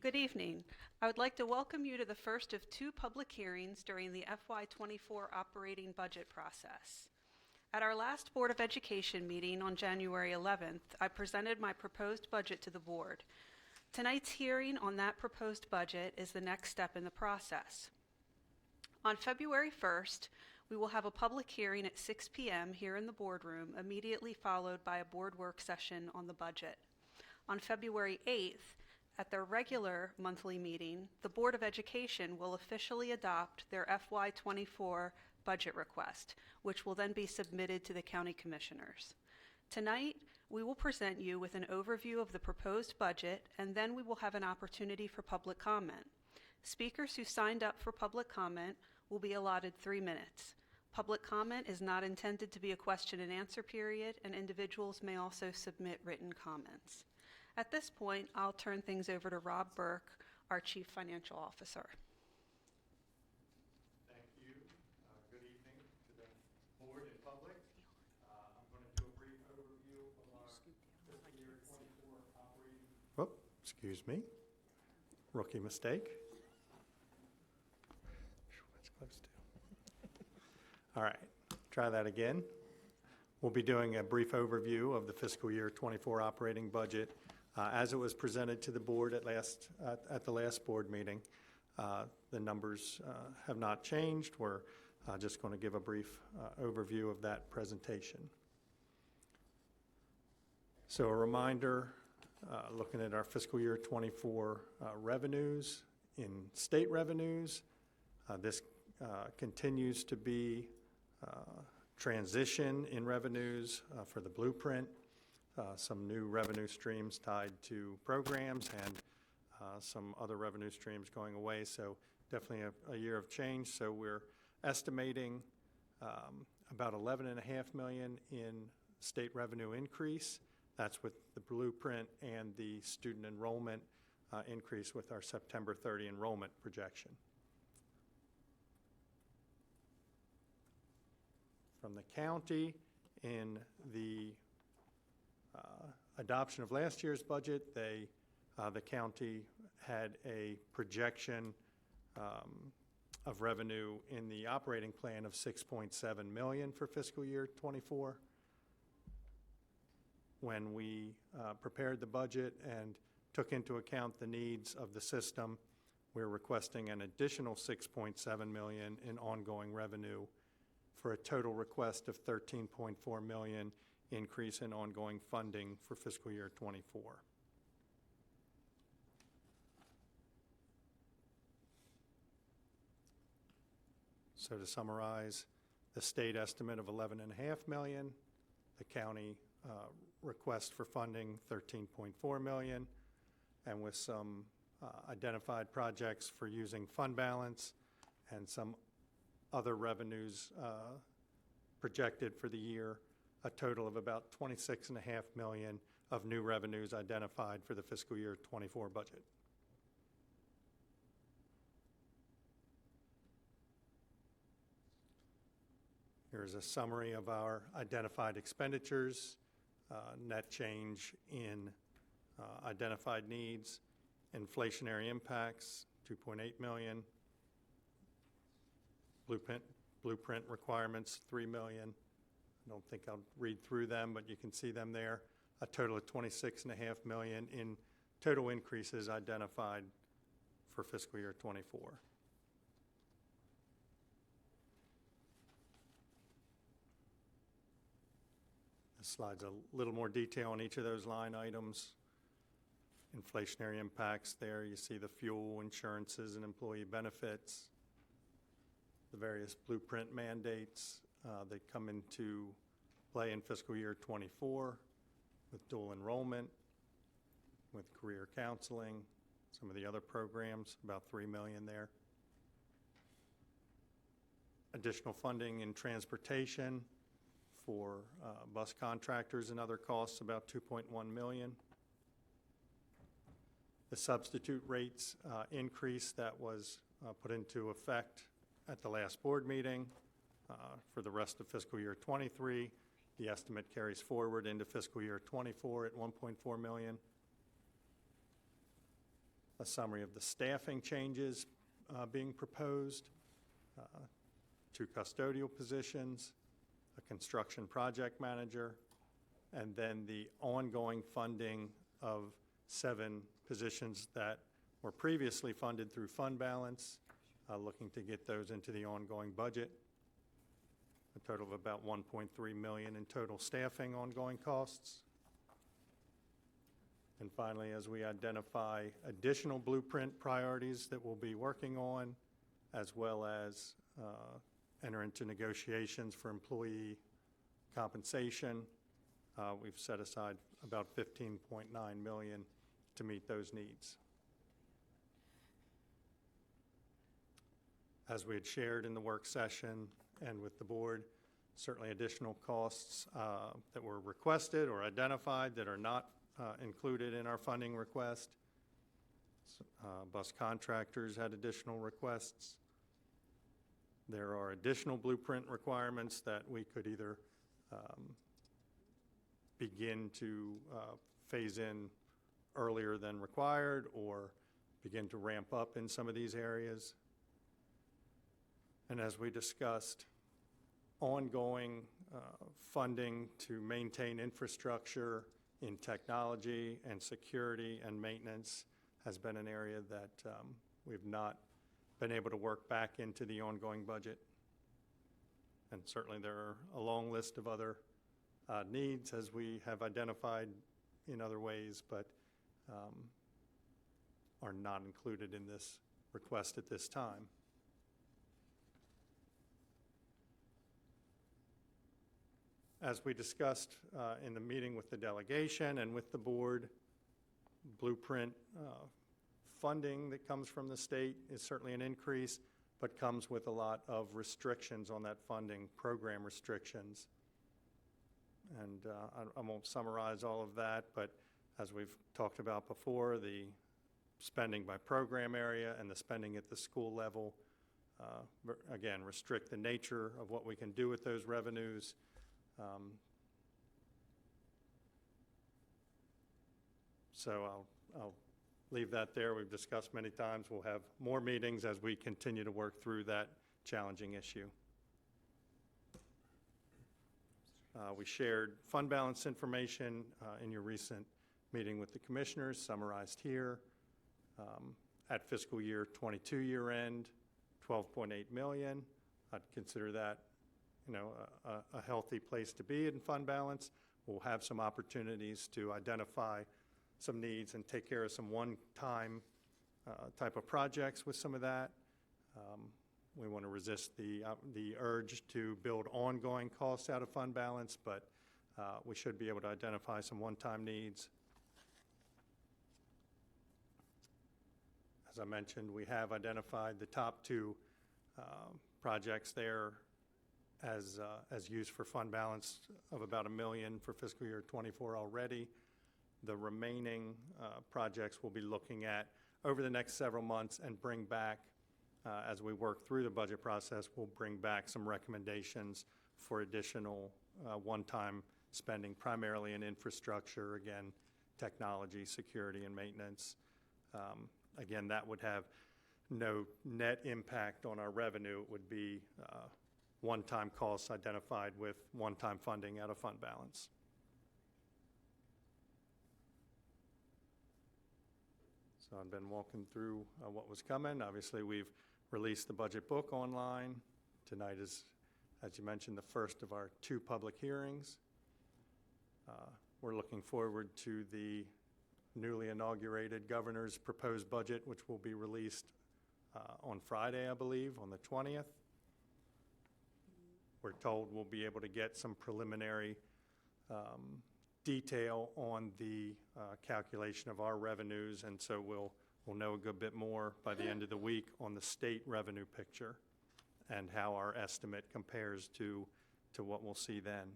Good evening. I would like to welcome you to the first of two public hearings during the FY24 operating budget process. At our last Board of Education meeting on January 11th, I presented my proposed budget to the board. Tonight's hearing on that proposed budget is the next step in the process. On February 1st, we will have a public hearing at 6 p.m. here in the boardroom, immediately followed by a board work session on the budget. On February 8th, at their regular monthly meeting, the Board of Education will officially adopt their FY24 budget request, which will then be submitted to the County Commissioners. Tonight, we will present you with an overview of the proposed budget, and then we will have an opportunity for public comment. Speakers who signed up for public comment will be allotted 3 minutes. Public comment is not intended to be a question and answer period, and individuals may also submit written comments. At this point, I'll turn things over to Rob Burke, our Chief Financial Officer. Thank you. Good evening to the board and public. I'm going to do a brief overview of our fiscal year 24 operating. Whoop, excuse me. Rookie mistake. That's close to. All right, try that again. We'll be doing a brief overview of the fiscal year 24 operating budget as it was presented to the board at the last board meeting. The numbers have not changed. We're just going to give a brief overview of that presentation. So a reminder, looking at our fiscal year 24 revenues, in state revenues, this continues to be transition in revenues for the blueprint, some new revenue streams tied to programs, and some other revenue streams going away. So definitely a year of change. So we're estimating about $11.5 million in state revenue increase. That's with the blueprint and the student enrollment increase with our September 30 enrollment projection. From the county, in the adoption of last year's budget, the county had a projection of revenue in the operating plan of $6.7 million for fiscal year 24. When we prepared the budget and took into account the needs of the system, we're requesting an additional $6.7 million in ongoing revenue for a total request of $13.4 million increase in ongoing funding for fiscal year 24. So to summarize, the state estimate of $11.5 million, the county request for funding $13.4 million, and with some identified projects for using fund balance and some other revenues projected for the year, a total of about $26.5 million of new revenues identified for the fiscal year 24 budget. Here's a summary of our identified expenditures, net change in identified needs, inflationary impacts, $2.8 million, blueprint requirements, $3 million. I don't think I'll read through them, but you can see them there. A total of $26.5 million in total increases identified for fiscal year 24. This slide's a little more detail on each of those line items. Inflationary impacts there. You see the fuel, insurances, and employee benefits. The various blueprint mandates that come into play in fiscal year 24 with dual enrollment, with career counseling, some of the other programs, about $3 million there. Additional funding in transportation for bus contractors and other costs, about $2.1 million. The substitute rates increase that was put into effect at the last board meeting for the rest of fiscal year 23. The estimate carries forward into fiscal year 24 at $1.4 million. a summary of the staffing changes being proposed, 2 custodial positions, a construction project manager, and then the ongoing funding of 7 positions that were previously funded through fund balance, looking to get those into the ongoing budget. A total of about $1.3 million in total staffing ongoing costs. And finally, as we identify additional blueprint priorities that we'll be working on, as well as enter into negotiations for employee compensation, we've set aside about $15.9 million to meet those needs. As we had shared in the work session and with the board, certainly additional costs that were requested or identified that are not included in our funding request. Bus contractors had additional requests. There are additional blueprint requirements that we could either begin to phase in earlier than required or begin to ramp up in some of these areas. And as we discussed, ongoing funding to maintain infrastructure in technology and security and maintenance has been an area that we've not been able to work back into the ongoing budget. And certainly there are a long list of other needs as we have identified in other ways, but are not included in this request at this time. As we discussed in the meeting with the delegation and with the board, blueprint funding that comes from the state is certainly an increase, but comes with a lot of restrictions on that funding, program restrictions. And I won't summarize all of that, but as we've talked about before, the spending by program area and the spending at the school level, again, restrict the nature of what we can do with those revenues. So I'll leave that there. We've discussed many times. We'll have more meetings as we continue to work through that challenging issue. We shared fund balance information in your recent meeting with the commissioners, summarized here. At fiscal year 22 year end, $12.8 million. I'd consider that a healthy place to be in fund balance. We'll have some opportunities to identify some needs and take care of some one-time type of projects with some of that. We want to resist the urge to build ongoing costs out of fund balance, but we should be able to identify some one-time needs. As I mentioned, we have identified the top 2 projects there as used for fund balance of about $1 million for fiscal year 24 already. The remaining projects we'll be looking at over the next several months and bring back, as we work through the budget process, we'll bring back some recommendations for additional one-time spending, primarily in infrastructure, again, technology, security, and maintenance. Again, that would have no net impact on our revenue. It would be one-time costs identified with one-time funding out of fund balance. So I've been walking through what was coming. Obviously, we've released the budget book online. Tonight is, as you mentioned, the first of our 2 public hearings. We're looking forward to the newly inaugurated governor's proposed budget, which will be released on Friday, I believe, on the 20th. We're told we'll be able to get some preliminary detail on the calculation of our revenues, and so we'll know a good bit more by the end of the week on the state revenue picture and how our estimate compares to what we'll see then.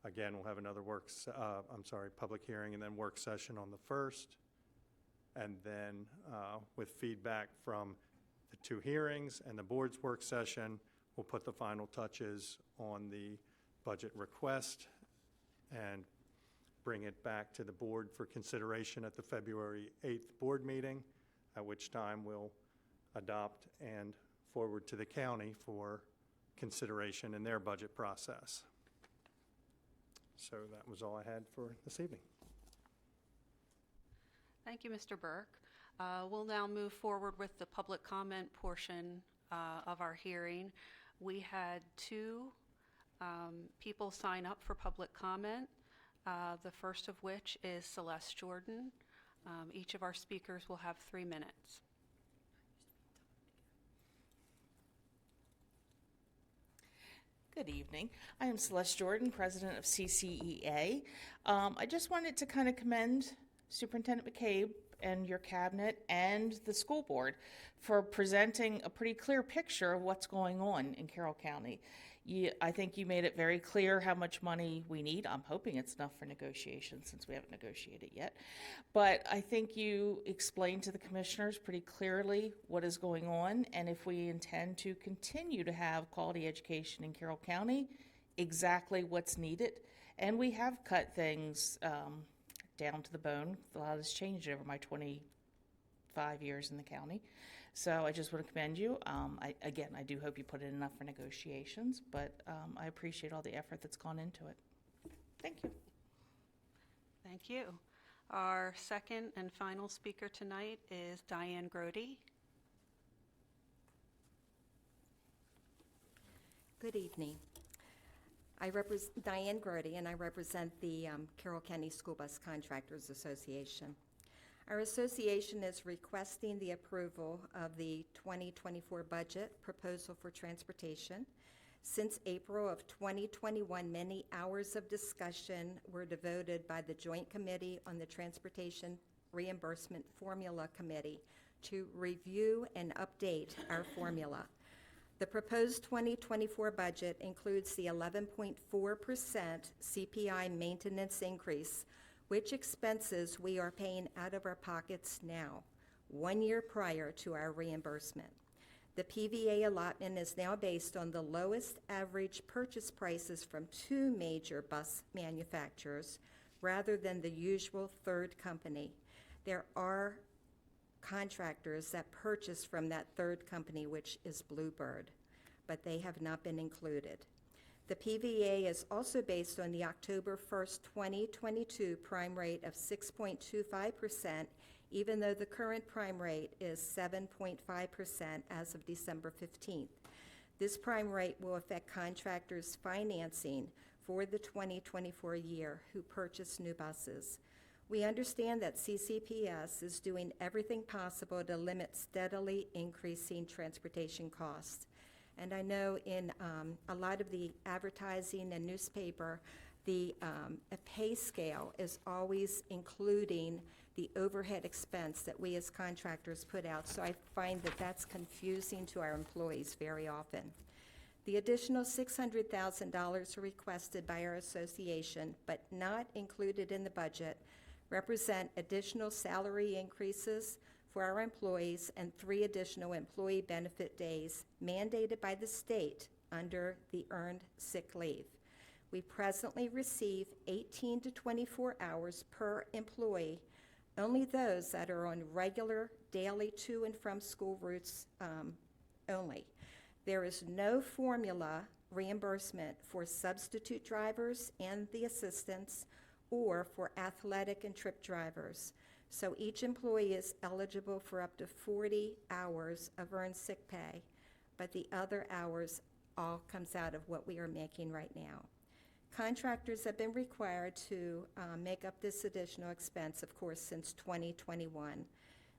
Again, we'll have another public hearing and then work session on the 1st, and then with feedback from the 2 hearings and the board's work session, we'll put the final touches on the budget request and bring it back to the board for consideration at the February 8th board meeting, at which time we'll adopt and forward to the county for consideration in their budget process. So that was all I had for this evening. Thank you, Mr. Burke. We'll now move forward with the public comment portion of our hearing. We had two people sign up for public comment, the first of which is Celeste Jordan. Each of our speakers will have 3 minutes. Good evening. I am Celeste Jordan, president of CCEA. I just wanted to kind of commend Superintendent McCabe and your cabinet and the school board for presenting a pretty clear picture of what's going on in Carroll County. I think you made it very clear how much money we need. I'm hoping it's enough for negotiations since we haven't negotiated yet. But I think you explained to the commissioners pretty clearly what is going on and if we intend to continue to have quality education in Carroll County, exactly what's needed. And we have cut things down to the bone. A lot has changed over my 25 years in the county. So I just want to commend you. I do hope you put in enough for negotiations, but I appreciate all the effort that's gone into it. Thank you. Thank you. Our second and final speaker tonight is Diane Grody. Good evening. I represent Diane Grody, and I represent the Carroll County School Bus Contractors Association. Our association is requesting the approval of the 2024 budget proposal for transportation. Since April of 2021, many hours of discussion were devoted by the Joint Committee on the Transportation Reimbursement Formula Committee to review and update our formula. The proposed 2024 budget includes the 11.4% CPI maintenance increase, which expenses we are paying out of our pockets now, 1 year prior to our reimbursement. The PVA allotment is now based on the lowest average purchase prices from 2 major bus manufacturers rather than the usual third company. There are contractors that purchase from that third company, which is Bluebird, but they have not been included. The PVA is also based on the October 1st, 2022 prime rate of 6.25%, even though the current prime rate is 7.5% as of December 15th. This prime rate will affect contractors' financing for the 2024 year who purchase new buses. We understand that CCPS is doing everything possible to limit steadily increasing transportation costs. And I know in a lot of the advertising and newspaper, the pay scale is always including the overhead expense that we as contractors put out. So I find that that's confusing to our employees very often. The additional $600,000 requested by our association, but not included in the budget, represent additional salary increases for our employees and 3 additional employee benefit days mandated by the state under the earned sick leave. We presently receive 18 to 24 hours per employee, only those that are on regular daily to and from school routes only. There is no formula reimbursement for substitute drivers and the assistants or for athletic and trip drivers. So each employee is eligible for up to 40 hours of earned sick pay, but the other hours all comes out of what we are making right now. Contractors have been required to make up this additional expense, of course, since 2021.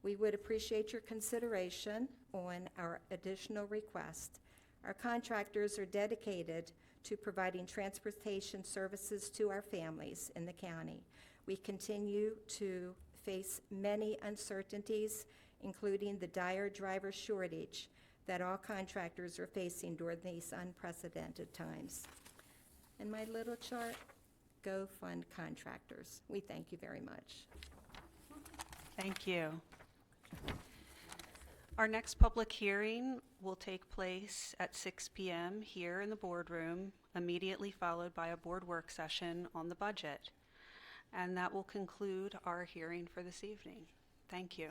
We would appreciate your consideration on our additional request. Our contractors are dedicated to providing transportation services to our families in the county. We continue to face many uncertainties, including the dire driver shortage that all contractors are facing during these unprecedented times. And my little chart, go fund contractors. We thank you very much. Thank you. Our next public hearing will take place at 6 p.m. here in the boardroom, immediately followed by a board work session on the budget. And that will conclude our hearing for this evening. Thank you.